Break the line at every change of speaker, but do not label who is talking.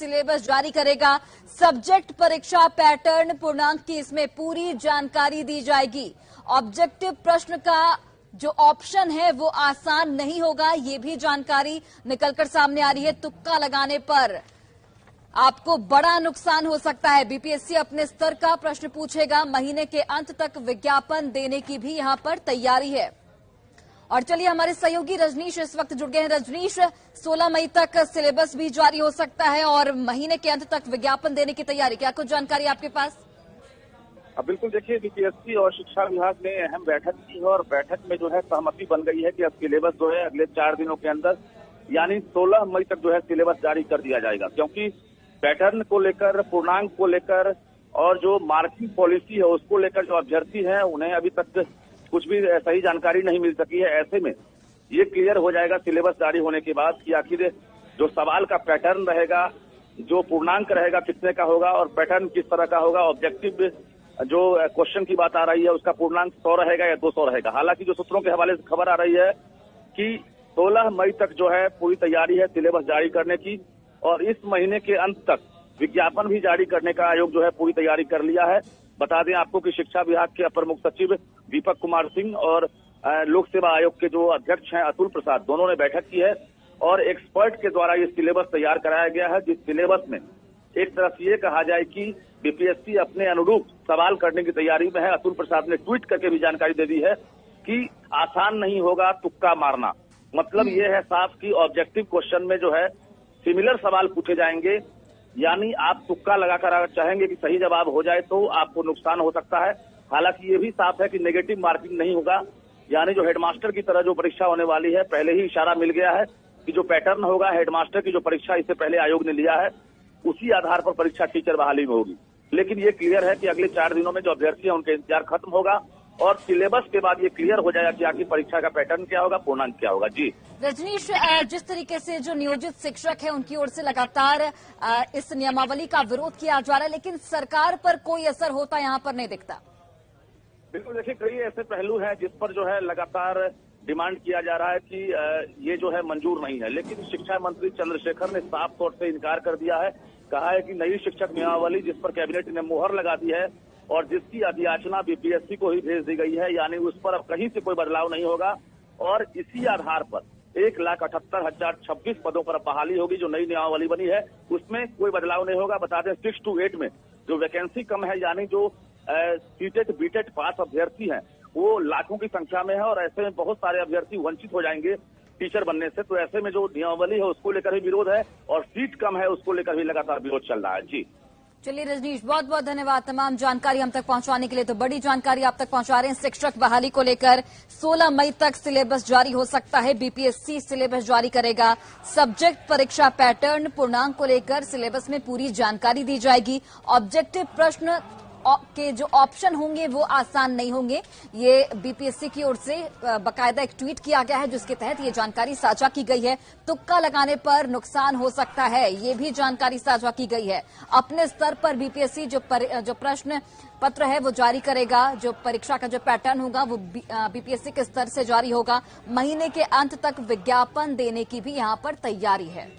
Syllabus जारी करेगा। Subject परीक्षा पैटर्न पूर्णांक की इसमें पूरी जानकारी दी जाएगी। ऑब्जेक्टिव प्रश्न का जो ऑप्शन है वो आसान नहीं होगा, ये भी जानकारी निकलकर सामने आ रही है। तुक्का लगाने पर आपको बड़ा नुकसान हो सकता है। बीपीएससी अपने स्तर का प्रश्न पूछेगा। महीने के अंत तक विज्ञापन देने की भी यहां पर तैयारी है। और चलिए, हमारे सहयोगी रजनीश इस वक्त जुड़ गए हैं। रजनीश, 16 मई तक सिलेबस भी जारी हो सकता है और महीने के अंत तक विज्ञापन देने की तैयारी, क्या कुछ जानकारी आपके पास?
बिल्कुल, देखिए, बीपीएससी और शिक्षा विभाग ने अहम बैठक की है और बैठक में जो है सहमति बन गई है कि अब सिलेबस जो है अगले 4 दिनों के अंदर यानी 16 मई तक जो है सिलेबस जारी कर दिया जाएगा। क्योंकि पैटर्न को लेकर, पूर्णांक को लेकर और जो मार्किंग पॉलिसी है उसको लेकर जो अभ्यर्थी हैं उन्हें अभी तक कुछ भी सही जानकारी नहीं मिल सकी है। ऐसे में ये क्लियर हो जाएगा सिलेबस जारी होने के बाद कि आखिर जो सवाल का पैटर्न रहेगा, जो पूर्णांक रहेगा कितने का होगा और पैटर्न किस तरह का होगा। ऑब्जेक्टिव जो क्वेश्चन की बात आ रही है उसका पूर्णांक 100 रहेगा या 200 रहेगा। हालांकि जो सूत्रों के हवाले से खबर आ रही है कि 16 मई तक जो है पूरी तैयारी है सिलेबस जारी करने की और इस महीने के अंत तक विज्ञापन भी जारी करने का आयोग जो है पूरी तैयारी कर लिया है। बता दें आपको कि शिक्षा विभाग के अपर मुख्य सचिव दीपक कुमार सिंह और लोक सेवा आयोग के जो अध्यक्ष हैं अतुल प्रसाद, दोनों ने बैठक की है और एक्सपर्ट के द्वारा ये सिलेबस तैयार कराया गया है, जिस सिलेबस में एक तरफ ये कहा जाए कि बीपीएससी अपने अनुरूप सवाल करने की तैयारी में है। अतुल प्रसाद ने ट्वीट करके भी जानकारी दे दी है कि आसान नहीं होगा तुक्का मारना। मतलब ये है साफ कि ऑब्जेक्टिव क्वेश्चन में जो है सिमिलर सवाल पूछे जाएंगे, यानी आप तुक्का लगाकर अगर चाहेंगे कि सही जवाब हो जाए तो आपको नुकसान हो सकता है। हालांकि ये भी साफ है कि नेगेटिव मार्किंग नहीं होगा, यानी जो हेडमास्टर की तरह जो परीक्षा होने वाली है, पहले ही इशारा मिल गया है कि जो पैटर्न होगा हेडमास्टर की जो परीक्षा इससे पहले आयोग ने लिया है उसी आधार पर परीक्षा टीचर बहाली में होगी। लेकिन ये क्लियर है कि अगले 4 दिनों में जो अभ्यर्थी है उनका इंतजार खत्म होगा और सिलेबस के बाद ये क्लियर हो जाएगा कि आखिर परीक्षा का पैटर्न क्या होगा, पूर्णांक क्या होगा। जी
रजनीश, जिस तरीके से जो नियोजित शिक्षक है उनकी ओर से लगातार इस नियमावली का विरोध किया जा रहा है, लेकिन सरकार पर कोई असर होता यहाँ पर नहीं दिखता।
बिल्कुल, देखिए, कई ऐसे पहलू हैं जिस पर जो है लगातार डिमांड किया जा रहा है कि ये जो है मंजूर नहीं है, लेकिन शिक्षा मंत्री चंद्रशेखर ने साफ तौर से इनकार कर दिया है। कहा है कि नई शिक्षक नियमावली जिस पर कैबिनेट ने मुहर लगा दी है और जिसकी अधियाचना बीपीएससी को ही भेज दी गई है, यानी उस पर अब कहीं से कोई बदलाव नहीं होगा और इसी आधार पर 1,78,026 पदों पर बहाली होगी। जो नई नियमावली बनी है उसमें कोई बदलाव नहीं होगा। बता दें 6 to 8 में जो वैकेंसी कम है, यानी जो सीटेट बीटेट पास अभ्यर्थी हैं वो लाखों की संख्या में है और ऐसे में बहुत सारे अभ्यर्थी वंचित हो जाएंगे टीचर बनने से। तो ऐसे में जो नियमावली है उसको लेकर भी विरोध है और सीट कम है उसको लेकर भी लगातार विरोध चल रहा है। जी
चलिए रजनीश, बहुत बहुत धन्यवाद तमाम जानकारी हम तक पहुंचाने के लिए। तो बड़ी जानकारी आप तक पहुंचा रहे हैं शिक्षक बहाली को लेकर। 16 मई तक सिलेबस जारी हो सकता है। बीपीएससी सिलेबस जारी करेगा। सब्जेक्ट परीक्षा पैटर्न पूर्णांक को लेकर सिलेबस में पूरी जानकारी दी जाएगी। ऑब्जेक्टिव प्रश्न के जो ऑप्शन होंगे वो आसान नहीं होंगे। ये बीपीएससी की ओर से बकायदा एक ट्वीट किया गया है जिसके तहत ये जानकारी साझा की गई है। तुक्का लगाने पर नुकसान हो सकता है, ये भी जानकारी साझा की गई है। अपने स्तर पर बीपीएससी जो प्रश्न पत्र है वो जारी करेगा। जो परीक्षा का जो पैटर्न होगा वो बीपीएससी के स्तर से जारी होगा। महीने के अंत तक विज्ञापन देने की भी यहाँ पर तैयारी है।